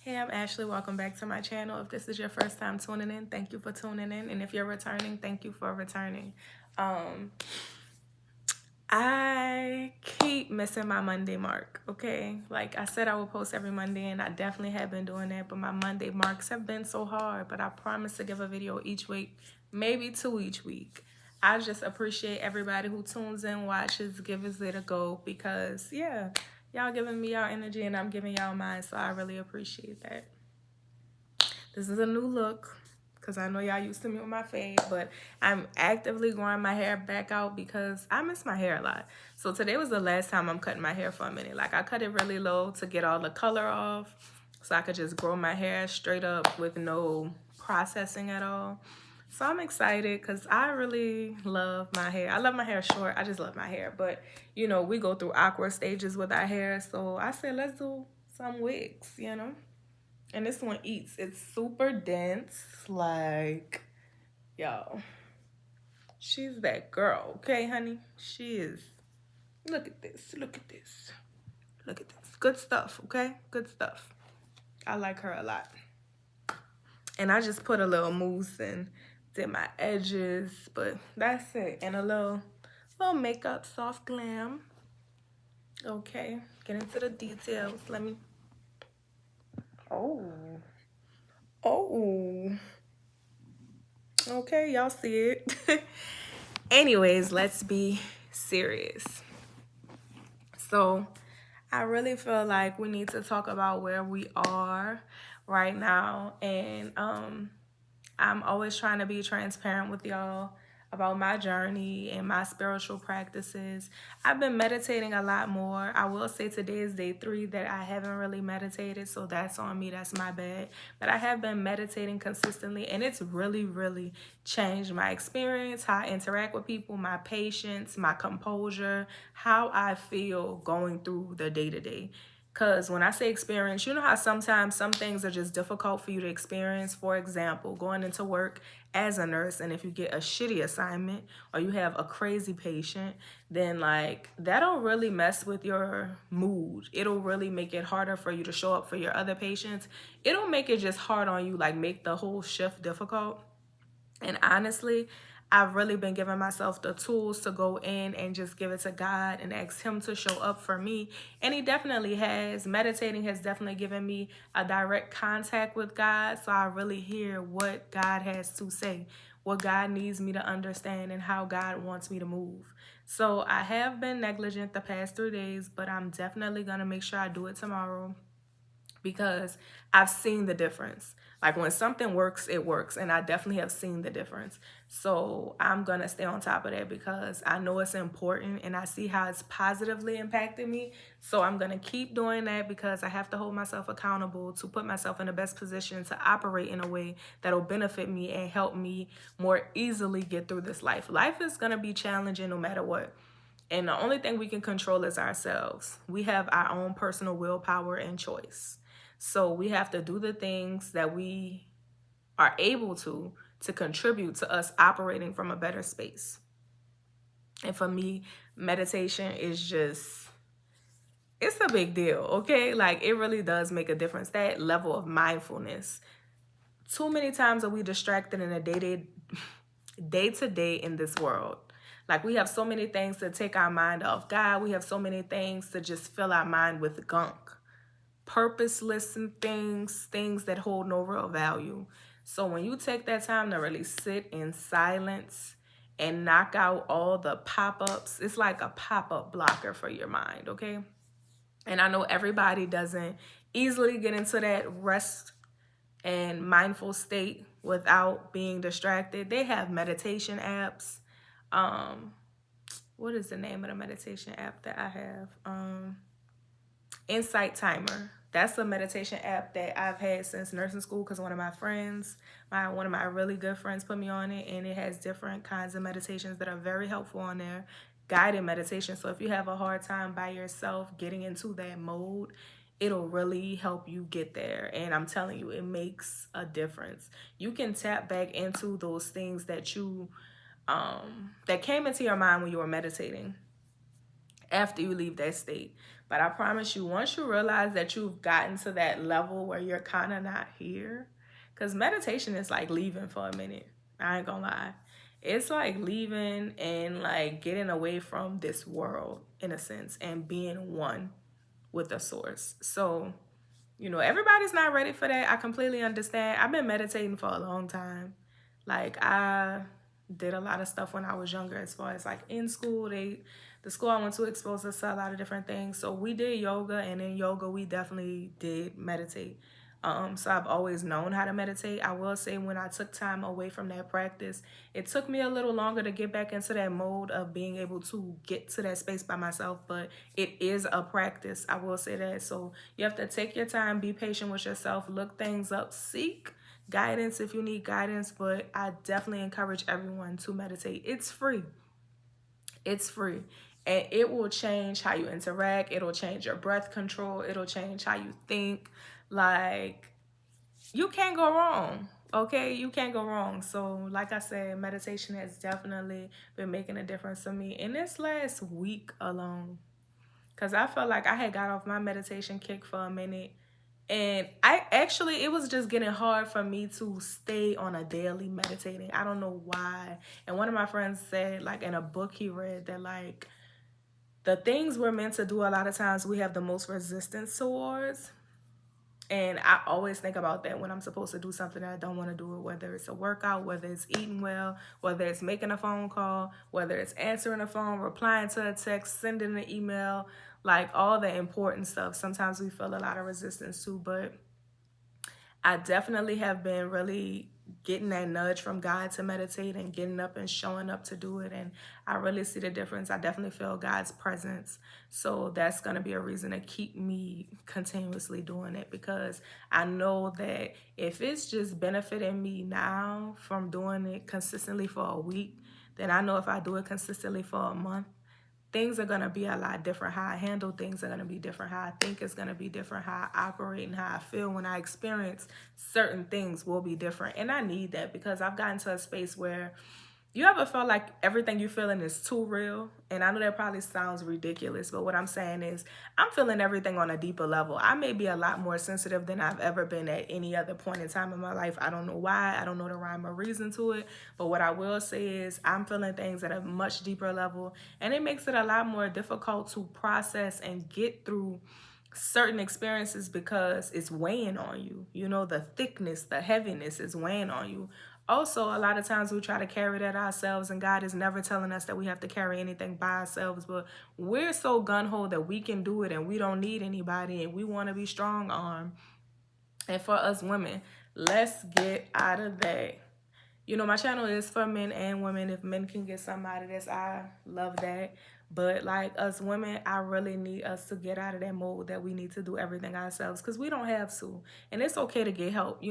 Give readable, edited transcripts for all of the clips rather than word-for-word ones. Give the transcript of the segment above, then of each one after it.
Hey, I'm Ashley. Welcome back to my channel. If this is your first time tuning in, thank you for tuning in. And if you're returning, thank you for returning. I keep missing my Monday mark, okay? Like I said, I would post every Monday, and I definitely have been doing that, but my Monday marks have been so hard, but I promise to give a video each week, maybe 2 each week. I just appreciate everybody who tunes in, watches, gives it a go, because yeah, y'all giving me y'all energy and I'm giving y'all mine, so I really appreciate that. This is a new look because I know y'all used to me with my fade, but I'm actively growing my hair back out because I miss my hair a lot. So today was the last time I'm cutting my hair for a minute. Like I cut it really low to get all the color off so I could just grow my hair straight up with no processing at all. So I'm excited because I really love my hair. I love my hair short. I just love my hair. But, you know, we go through awkward stages with our hair. So I said, let's do some wigs, you know. And this one eats. It's super dense. Like, yo, she's that girl, okay, honey? She is. Look at this. Look at this. Look at this. Good stuff, okay? Good stuff. I like her a lot. And I just put a little mousse and did my edges, but that's it. And a little makeup, soft glam. Okay, get into the details. Let me. Oh. Okay, y'all see it. Anyways, let's be serious. So I really feel like we need to talk about where we are right now. And I'm always trying to be transparent with y'all about my journey and my spiritual practices. I've been meditating a lot more. I will say today is day 3 that I haven't really meditated, so that's on me. That's my bad. But I have been meditating consistently, and it's really, really changed my experience, how I interact with people, my patience, my composure, how I feel going through the day-to-day. Because when I say experience, you know how sometimes some things are just difficult for you to experience. For example, going into work as a nurse, and if you get a shitty assignment or you have a crazy patient, then like that'll really mess with your mood. It'll really make it harder for you to show up for your other patients. It'll make it just hard on you, like make the whole shift difficult. And honestly, I've really been giving myself the tools to go in and just give it to God and ask him to show up for me. And he definitely has. Meditating has definitely given me a direct contact with God. So I really hear what God has to say, what God needs me to understand, and how God wants me to move. So I have been negligent the past 3 days, but I'm definitely going to make sure I do it tomorrow, because I've seen the difference. Like when something works, it works. And I definitely have seen the difference. So I'm going to stay on top of that because I know it's important and I see how it's positively impacted me. So I'm going to keep doing that because I have to hold myself accountable to put myself in the best position to operate in a way that'll benefit me and help me more easily get through this life. Life is going to be challenging no matter what. And the only thing we can control is ourselves. We have our own personal willpower and choice. So we have to do the things that we are able to contribute to us operating from a better space. And for me, meditation is just, it's a big deal, okay? Like it really does make a difference. That level of mindfulness. Too many times are we distracted in a day-to-day in this world. Like we have so many things to take our mind off God. We have so many things to just fill our mind with gunk. Purposeless things that hold no real value. So when you take that time to really sit in silence and knock out all the pop-ups, it's like a pop-up blocker for your mind, okay? And I know everybody doesn't easily get into that rest and mindful state without being distracted. They have meditation apps. What is the name of the meditation app that I have? Insight Timer. That's a meditation app that I've had since nursing school because one of my friends, one of my really good friends put me on it, and it has different kinds of meditations that are very helpful on there. Guided meditation. So if you have a hard time by yourself getting into that mode, it'll really help you get there. And I'm telling you, it makes a difference. You can tap back into those things that you that came into your mind when you were meditating. after you leave that state. But I promise you, once you realize that you've gotten to that level where you're kind of not here, because meditation is like leaving for a minute. I ain't gonna lie. It's like leaving and like getting away from this world in a sense and being one with the source. So, everybody's not ready for that. I completely understand. I've been meditating for a long time. Like I did a lot of stuff when I was younger as far as like in school. The school I went to exposed us to a lot of different things. So we did yoga, and in yoga we definitely did meditate. So I've always known how to meditate. I will say when I took time away from that practice, it took me a little longer to get back into that mode of being able to get to that space by myself, but it is a practice. I will say that. So you have to take your time, be patient with yourself, look things up, seek guidance if you need guidance, but I definitely encourage everyone to meditate. It's free. It's free. And it will change how you interact. It'll change your breath control. It'll change how you think. Like, you can't go wrong. Okay, you can't go wrong. So, like I said, meditation has definitely been making a difference to me in this last week alone. Because I felt like I had got off my meditation kick for a minute. And it was just getting hard for me to stay on a daily meditating. I don't know why. And one of my friends said, like, in a book he read, that, like, the things we're meant to do, a lot of times we have the most resistance towards. And I always think about that when I'm supposed to do something that I don't want to do, whether it's a workout, whether it's eating well, whether it's making a phone call, whether it's answering a phone, replying to a text, sending an email, like all the important stuff. Sometimes we feel a lot of resistance to, but I definitely have been really getting that nudge from God to meditate and getting up and showing up to do it. And I really see the difference. I definitely feel God's presence. So that's going to be a reason to keep me continuously doing it, because I know that if it's just benefiting me now from doing it consistently for a week, then I know if I do it consistently for a month, things are going to be a lot different. How I handle things are going to be different. How I think is going to be different. How I operate and how I feel when I experience certain things will be different. And I need that, because I've gotten to a space where, you ever felt like everything you're feeling is too real? And I know that probably sounds ridiculous, but what I'm saying is I'm feeling everything on a deeper level. I may be a lot more sensitive than I've ever been at any other point in time in my life. I don't know why. I don't know the rhyme or reason to it. But what I will say is I'm feeling things at a much deeper level. And it makes it a lot more difficult to process and get through certain experiences, because it's weighing on you. The thickness, the heaviness is weighing on you. Also, a lot of times we try to carry that ourselves, and God is never telling us that we have to carry anything by ourselves, but we're so gun-ho that we can do it and we don't need anybody, and we want to be strong-armed. And for us women, let's get out of that. My channel is for men and women. If men can get something out of this, I love that. But like us women, I really need us to get out of that mode that we need to do everything ourselves, because we don't have to. And it's okay to get help.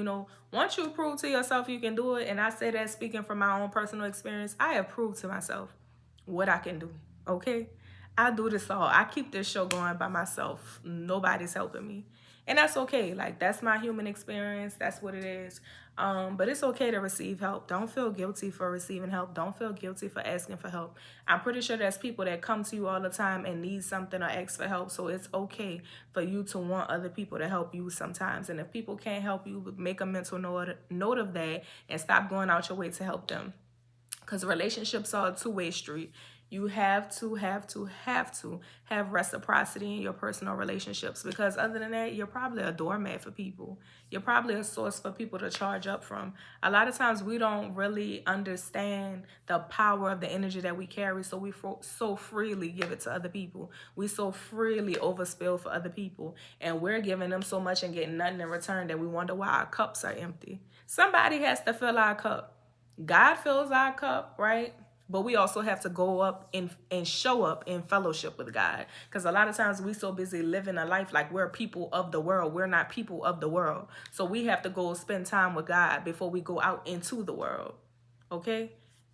Once you prove to yourself you can do it, and I say that speaking from my own personal experience, I have proved to myself what I can do. Okay? I do this all. I keep this show going by myself. Nobody's helping me. And that's okay. Like, that's my human experience. That's what it is. But it's okay to receive help. Don't feel guilty for receiving help. Don't feel guilty for asking for help. I'm pretty sure there's people that come to you all the time and need something or ask for help. So it's okay for you to want other people to help you sometimes. And if people can't help you, make a mental note of that and stop going out your way to help them. Because relationships are a two-way street. You have to have reciprocity in your personal relationships, because other than that, you're probably a doormat for people. You're probably a source for people to charge up from. A lot of times we don't really understand the power of the energy that we carry, so we so freely give it to other people. We so freely overspill for other people, and we're giving them so much and getting nothing in return that we wonder why our cups are empty. Somebody has to fill our cup. God fills our cup, right? But we also have to go up and show up in fellowship with God. Because a lot of times we so busy living a life like we're people of the world. We're not people of the world. So we have to go spend time with God before we go out into the world. Okay?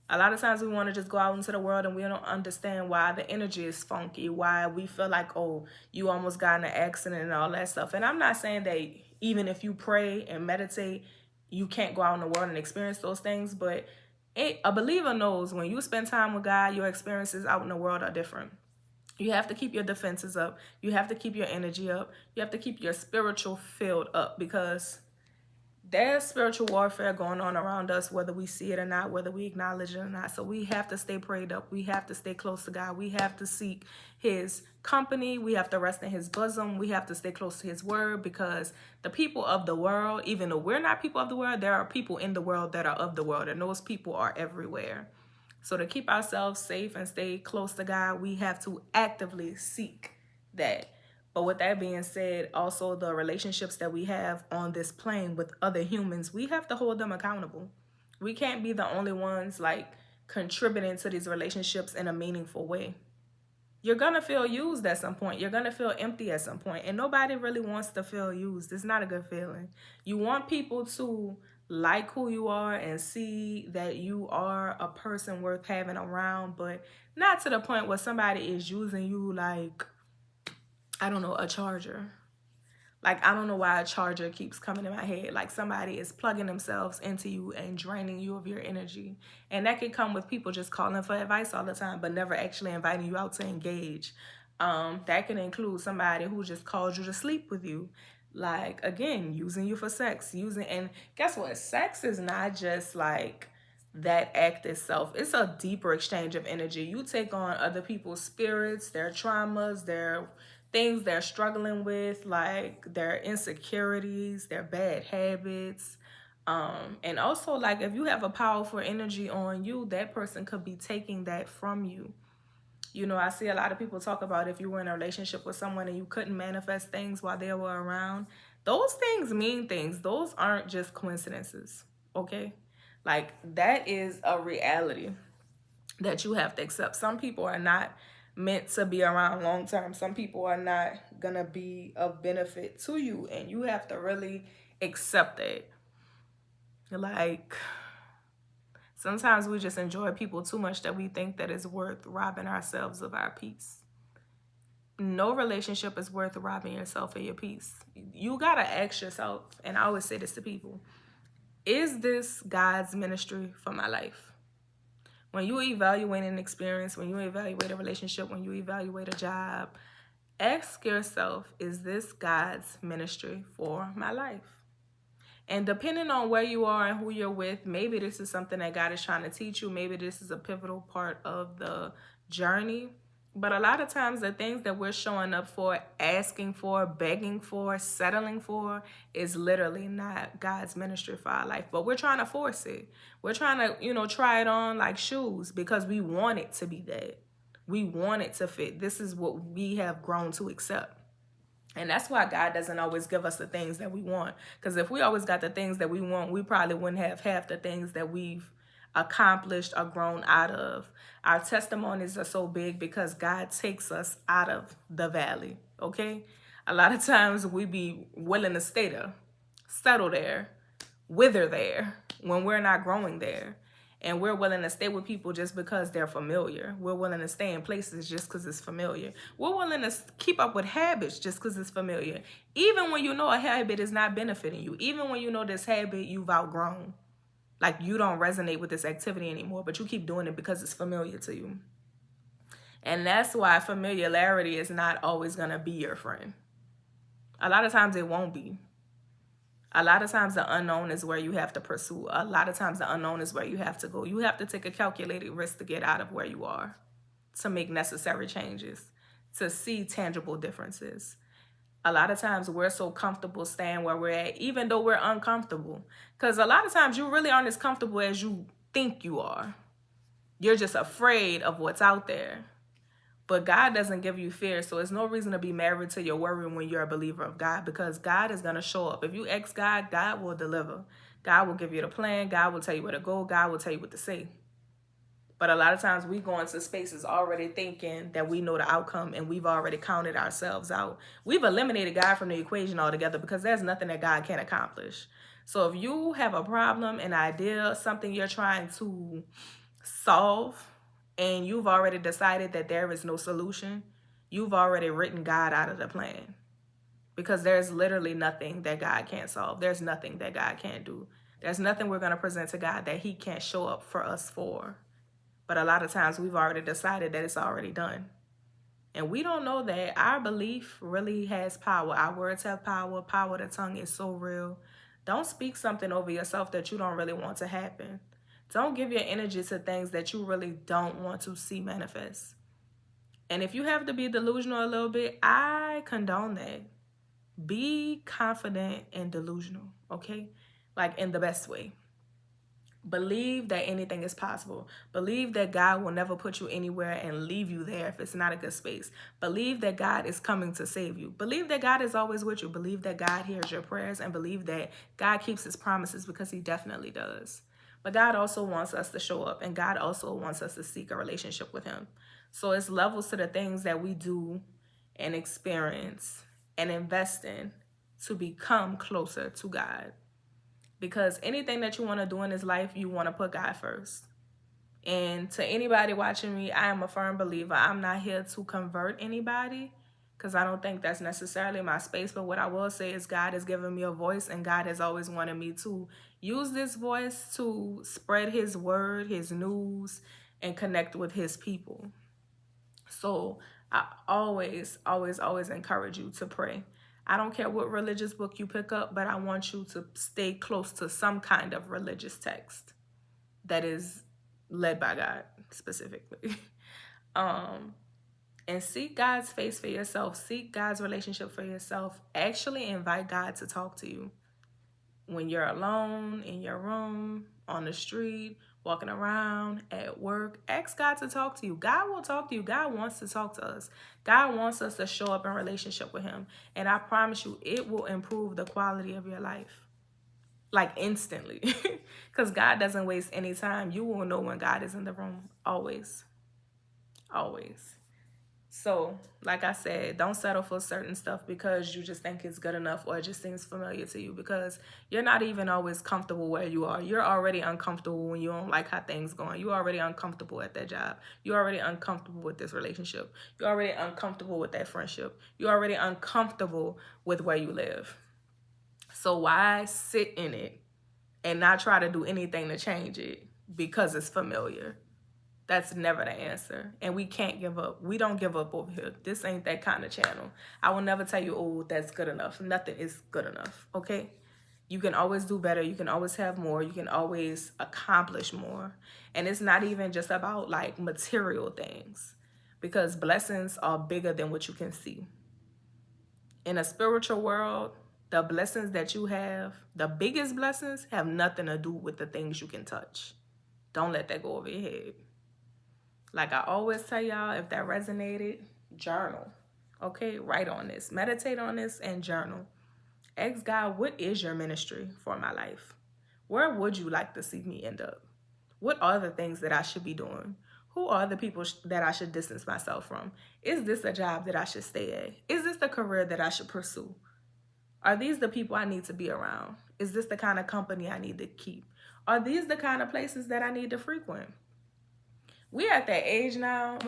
A lot of times we want to just go out into the world and we don't understand why the energy is funky, why we feel like, oh, you almost got in an accident and all that stuff. And I'm not saying that even if you pray and meditate, you can't go out in the world and experience those things, but a believer knows when you spend time with God, your experiences out in the world are different. You have to keep your defenses up. You have to keep your energy up. You have to keep your spiritual field up, because there's spiritual warfare going on around us, whether we see it or not, whether we acknowledge it or not. So we have to stay prayed up. We have to stay close to God. We have to seek his company. We have to rest in his bosom. We have to stay close to his word, because the people of the world, even though we're not people of the world, there are people in the world that are of the world, and those people are everywhere. So to keep ourselves safe and stay close to God, we have to actively seek that. But with that being said, also the relationships that we have on this plane with other humans, we have to hold them accountable. We can't be the only ones like contributing to these relationships in a meaningful way. You're going to feel used at some point. You're going to feel empty at some point. And nobody really wants to feel used. It's not a good feeling. You want people to like who you are and see that you are a person worth having around, but not to the point where somebody is using you like, I don't know, a charger. Like, I don't know why a charger keeps coming in my head. Like, somebody is plugging themselves into you and draining you of your energy. And that could come with people just calling for advice all the time, but never actually inviting you out to engage. That can include somebody who just calls you to sleep with you. Like, again, using you for sex. And guess what? Sex is not just like that act itself. It's a deeper exchange of energy. You take on other people's spirits, their traumas, their things they're struggling with, like their insecurities, their bad habits. And also, like, if you have a powerful energy on you, that person could be taking that from you. You know, I see a lot of people talk about if you were in a relationship with someone and you couldn't manifest things while they were around. Those things mean things. Those aren't just coincidences, okay? Like, that is a reality that you have to accept. Some people are not meant to be around long term. Some people are not gonna be of benefit to you, and you have to really accept that. Like, sometimes we just enjoy people too much that we think that it's worth robbing ourselves of our peace. No relationship is worth robbing yourself of your peace. You gotta ask yourself, and I always say this to people, is this God's ministry for my life? When you evaluate an experience, when you evaluate a relationship, when you evaluate a job, ask yourself, is this God's ministry for my life? And depending on where you are and who you're with, maybe this is something that God is trying to teach you. Maybe this is a pivotal part of the journey. But a lot of times the things that we're showing up for, asking for, begging for, settling for is literally not God's ministry for our life. But we're trying to force it. We're trying to, try it on like shoes because we want it to be that. We want it to fit. This is what we have grown to accept. And that's why God doesn't always give us the things that we want. Because if we always got the things that we want, we probably wouldn't have half the things that we've accomplished or grown out of. Our testimonies are so big because God takes us out of the valley, okay? A lot of times we be willing to stay there, settle there, wither there when we're not growing there. And we're willing to stay with people just because they're familiar. We're willing to stay in places just because it's familiar. We're willing to keep up with habits just because it's familiar. Even when you know a habit is not benefiting you. Even when you know this habit you've outgrown. Like, you don't resonate with this activity anymore, but you keep doing it because it's familiar to you. And that's why familiarity is not always going to be your friend. A lot of times it won't be. A lot of times the unknown is where you have to pursue. A lot of times the unknown is where you have to go. You have to take a calculated risk to get out of where you are, to make necessary changes, to see tangible differences. A lot of times we're so comfortable staying where we're at, even though we're uncomfortable. Because a lot of times you really aren't as comfortable as you think you are. You're just afraid of what's out there. But God doesn't give you fear, so there's no reason to be married to your worry when you're a believer of God, because God is going to show up. If you ask God, God will deliver. God will give you the plan. God will tell you where to go. God will tell you what to say. But a lot of times we go into spaces already thinking that we know the outcome, and we've already counted ourselves out. We've eliminated God from the equation altogether because there's nothing that God can't accomplish. So if you have a problem, an idea, something you're trying to solve, and you've already decided that there is no solution, you've already written God out of the plan. Because there's literally nothing that God can't solve. There's nothing that God can't do. There's nothing we're going to present to God that he can't show up for us for. But a lot of times we've already decided that it's already done. And we don't know that our belief really has power. Our words have power. Power of the tongue is so real. Don't speak something over yourself that you don't really want to happen. Don't give your energy to things that you really don't want to see manifest. And if you have to be delusional a little bit, I condone that. Be confident and delusional, okay? Like in the best way. Believe that anything is possible. Believe that God will never put you anywhere and leave you there if it's not a good space. Believe that God is coming to save you. Believe that God is always with you. Believe that God hears your prayers, and believe that God keeps his promises, because he definitely does. But God also wants us to show up, and God also wants us to seek a relationship with him. So it's levels to the things that we do and experience and invest in to become closer to God. Because anything that you want to do in this life, you want to put God first. And to anybody watching me, I am a firm believer. I'm not here to convert anybody, because I don't think that's necessarily my space. But what I will say is God has given me a voice, and God has always wanted me to use this voice to spread his word, his news, and connect with his people. So I always, always, always encourage you to pray. I don't care what religious book you pick up, but I want you to stay close to some kind of religious text that is led by God specifically. And seek God's face for yourself. Seek God's relationship for yourself. Actually invite God to talk to you. When you're alone, in your room, on the street, walking around, at work, ask God to talk to you. God will talk to you. God wants to talk to us. God wants us to show up in relationship with him. And I promise you, it will improve the quality of your life. Like instantly. Because God doesn't waste any time. You will know when God is in the room. Always. Always. So, like I said, don't settle for certain stuff because you just think it's good enough or it just seems familiar to you, because you're not even always comfortable where you are. You're already uncomfortable when you don't like how things going. You're already uncomfortable at that job. You're already uncomfortable with this relationship. You're already uncomfortable with that friendship. You're already uncomfortable with where you live. So why sit in it and not try to do anything to change it because it's familiar? That's never the answer. And we can't give up. We don't give up over here. This ain't that kind of channel. I will never tell you, oh, that's good enough. Nothing is good enough, okay? You can always do better. You can always have more. You can always accomplish more. And it's not even just about like material things, because blessings are bigger than what you can see. In a spiritual world, the blessings that you have, the biggest blessings, have nothing to do with the things you can touch. Don't let that go over your head. Like I always tell y'all, if that resonated, journal. Okay, write on this. Meditate on this and journal. Ask God, what is your ministry for my life? Where would you like to see me end up? What are the things that I should be doing? Who are the people that I should distance myself from? Is this a job that I should stay at? Is this the career that I should pursue? Are these the people I need to be around? Is this the kind of company I need to keep? Are these the kind of places that I need to frequent? We're at that age now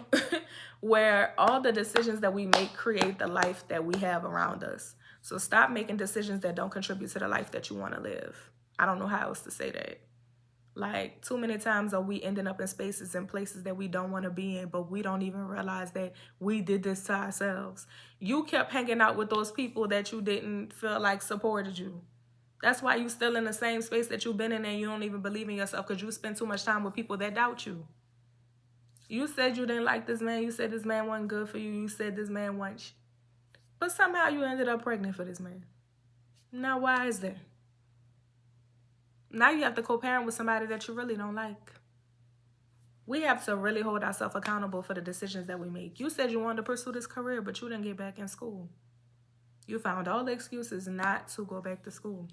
where all the decisions that we make create the life that we have around us. So stop making decisions that don't contribute to the life that you want to live. I don't know how else to say that. Like, too many times are we ending up in spaces and places that we don't want to be in, but we don't even realize that we did this to ourselves. You kept hanging out with those people that you didn't feel like supported you. That's why you still in the same space that you've been in, and you don't even believe in yourself because you spend too much time with people that doubt you. You said you didn't like this man. You said this man wasn't good for you. You said this man wasn't. But somehow you ended up pregnant for this man. Now, why is that? Now you have to co-parent with somebody that you really don't like. We have to really hold ourselves accountable for the decisions that we make. You said you wanted to pursue this career, but you didn't get back in school. You found all the excuses not to go back to school.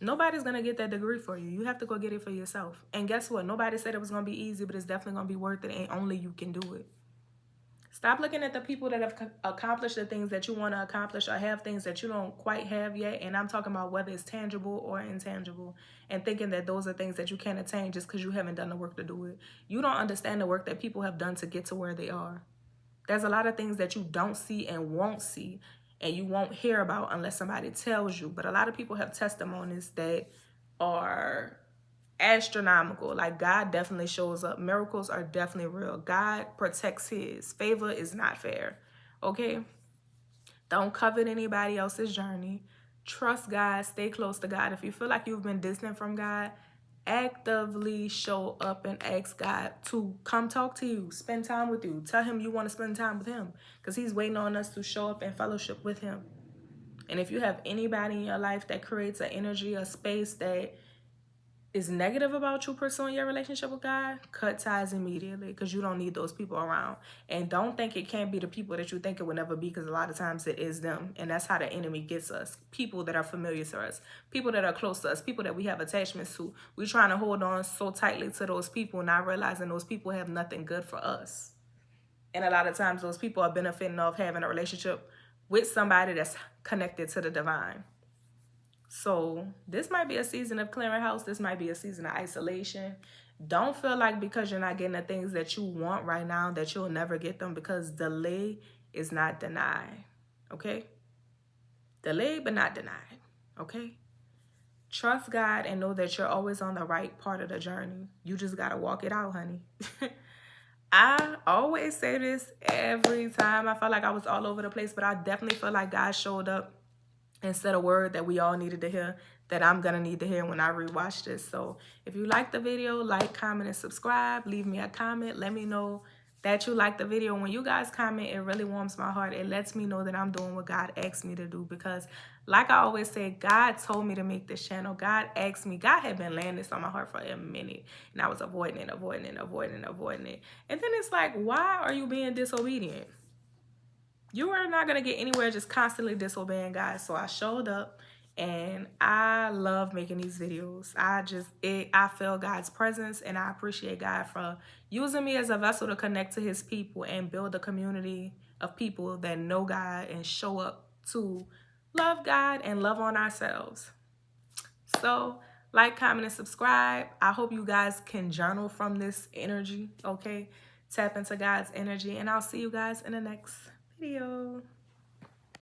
Nobody's going to get that degree for you. You have to go get it for yourself. And guess what? Nobody said it was going to be easy, but it's definitely going to be worth it, and only you can do it. Stop looking at the people that have accomplished the things that you want to accomplish or have things that you don't quite have yet. And I'm talking about whether it's tangible or intangible, and thinking that those are things that you can't attain just because you haven't done the work to do it. You don't understand the work that people have done to get to where they are. There's a lot of things that you don't see and won't see, and you won't hear about unless somebody tells you. But a lot of people have testimonies that are astronomical. Like, God definitely shows up. Miracles are definitely real. God protects his. Favor is not fair. Okay? Don't covet anybody else's journey. Trust God. Stay close to God. If you feel like you've been distant from God, actively show up and ask God to come talk to you, spend time with you. Tell him you want to spend time with him, because he's waiting on us to show up and fellowship with him. And if you have anybody in your life that creates an energy, a space that is negative about you pursuing your relationship with God, cut ties immediately, because you don't need those people around. And don't think it can't be the people that you think it would never be, because a lot of times it is them. And that's how the enemy gets us. People that are familiar to us, people that are close to us, people that we have attachments to. We're trying to hold on so tightly to those people, not realizing those people have nothing good for us. And a lot of times those people are benefiting off having a relationship with somebody that's connected to the divine. So this might be a season of clearing house. This might be a season of isolation. Don't feel like because you're not getting the things that you want right now that you'll never get them, because delay is not denied. Okay? Delayed but not denied. Okay? Trust God and know that you're always on the right part of the journey. You just got to walk it out, honey. I always say this every time. I felt like I was all over the place, but I definitely feel like God showed up and said a word that we all needed to hear, that I'm going to need to hear when I rewatch this. So if you like the video, like, comment, and subscribe. Leave me a comment. Let me know that you like the video. When you guys comment, it really warms my heart. It lets me know that I'm doing what God asked me to do, because like I always say, God told me to make this channel. God asked me. God had been laying this on my heart for a minute, and I was avoiding it. And then it's like, why are you being disobedient? You are not going to get anywhere just constantly disobeying God. So I showed up, and I love making these videos. I feel God's presence, and I appreciate God for using me as a vessel to connect to his people and build a community of people that know God and show up to love God and love on ourselves. So like, comment, and subscribe. I hope you guys can journal from this energy, okay? Tap into God's energy, and I'll see you guys in the next video.